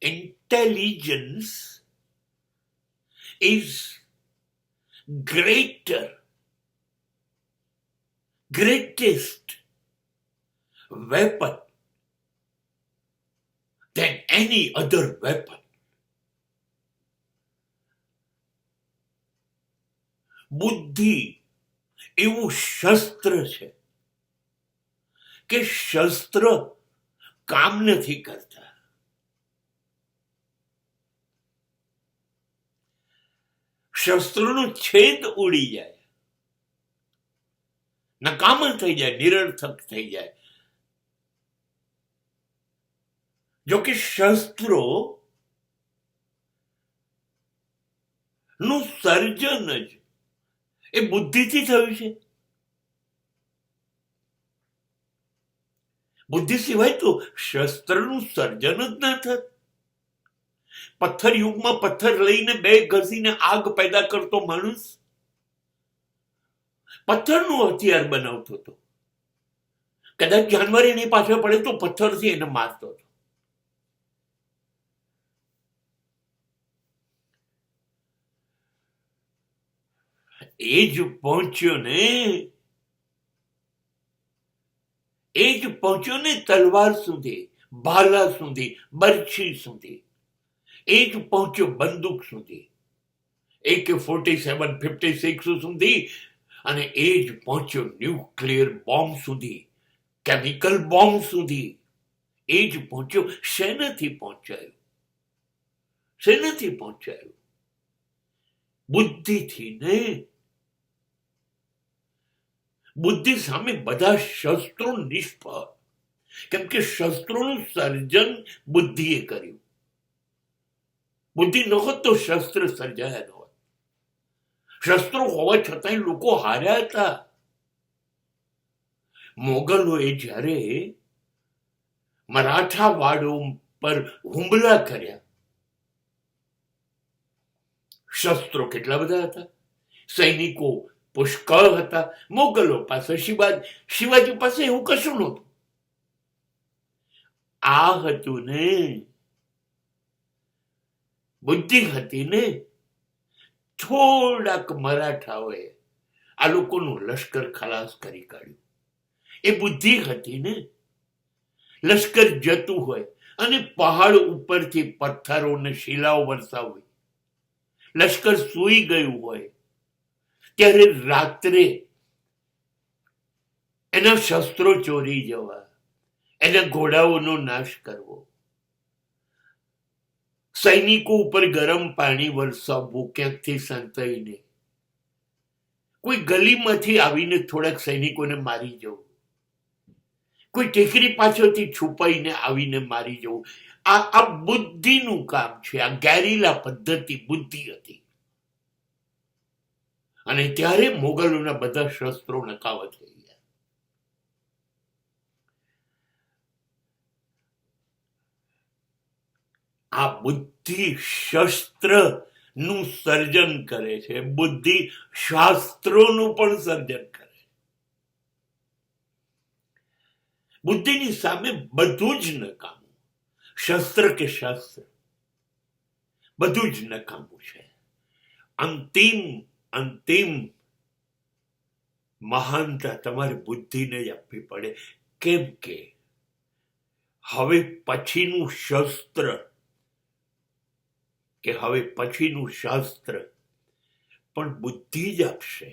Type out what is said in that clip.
intelligence is greatest weapon than any other weapon. બુદ્ધિ એવું શસ્ત્ર છે કે શસ્ત્ર કામ નથી કરતા. શસ્ત્રનો છેદ ઉડી જાય, નકામા થઈ જાય, નિરર્થક થઈ જાય. જો કે શસ્ત્રો નું સર્જન જ એ બુદ્ધિથી થયું છે. બુદ્ધિ સિવાય તો શસ્ત્રનું સર્જન જ ના થત. પથ્થર યુગમાં પથ્થર લઈને બે ઘસીને આગ પેદા કરતો માણસ પથ્થરનું હથિયાર બનાવતો હતો. કદાચ જાનવર એની પાછળ પડે તો પથ્થરથી એને મારતો હતો. એ જ પહોંચ્યો ને તલવાર સુધી, ભાલા સુધી, બરછી સુધી. એ જ પહોંચ્યો બંદૂક સુધી, AK-47, 56 સુધી, અને એ જ પહોંચ્યો ન્યુક્લિયર બોમ્બ સુધી, કેમિકલ બોમ્બ સુધી. એ જ પહોંચ્યો. શેનાથી પહોંચાયું? બુદ્ધિથી ને. બુદ્ધિ સામે બધા શસ્ત્રો નિષ્ફળ, કેમ કે શસ્ત્રોનું સર્જન બુદ્ધિએ કર્યું. બુદ્ધિ ન હોત તો શસ્ત્ર સર્જાયા ન હોત. શસ્ત્રો હોવા છતાંય લોકો હાર્યા હતા. મોગલોએ જ્યારે મરાઠા વાડો પર હુમલા કર્યા, શસ્ત્રો કેટલા બધા હતા, સૈનિકો પુષ્કળ હતા. મોગલો પાસે, શિવાજી પાસે એવું કશું નહોતું. આ હતું ને, બુદ્ધિ હતી ને. થોડાક મરાઠાઓએ આ લોકોનું લશ્કર ખલાસ કરી કાઢ્યું. એ બુદ્ધિ હતી ને. લશ્કર જતું હોય અને પહાડ ઉપરથી પથ્થરો ને શિલાઓ વરસાવવી, લશ્કર સૂઈ ગયું હોય ત્યારે રાત્રે એના શસ્ત્રો ચોરી જવા, એના ઘોડાઓનો નાશ કરવો, સૈનિકો ઉપર ગરમ પાણી વરસાવવું ક્યાંકથી સંતાઈને, કોઈ ગલીમાંથી આવીને થોડાક સૈનિકોને મારી જવું, કોઈ ટેકરી પાછળથી છુપાઈને આવીને મારી જવું. આ બુદ્ધિનું કામ છે. આ ગેરીલા પદ્ધતિ બુદ્ધિ હતી. અને ત્યારે મોગલોના બધા શસ્ત્રો નકામા થઈ ગયા. આ બુદ્ધિ શસ્ત્ર નું સર્જન કરે છે, બુદ્ધિ શાસ્ત્રોનું પણ સર્જન કરે. બુદ્ધિની સામે બધું જ નકામું. શસ્ત્ર કે શાસ્ત્ર બધું જ નકામું છે. અંતિમ મહાનતા તમારે બુદ્ધિને જ આપવી પડે. કેમ કે હવે પછીનું શાસ્ત્ર પણ બુદ્ધિ જ આપશે.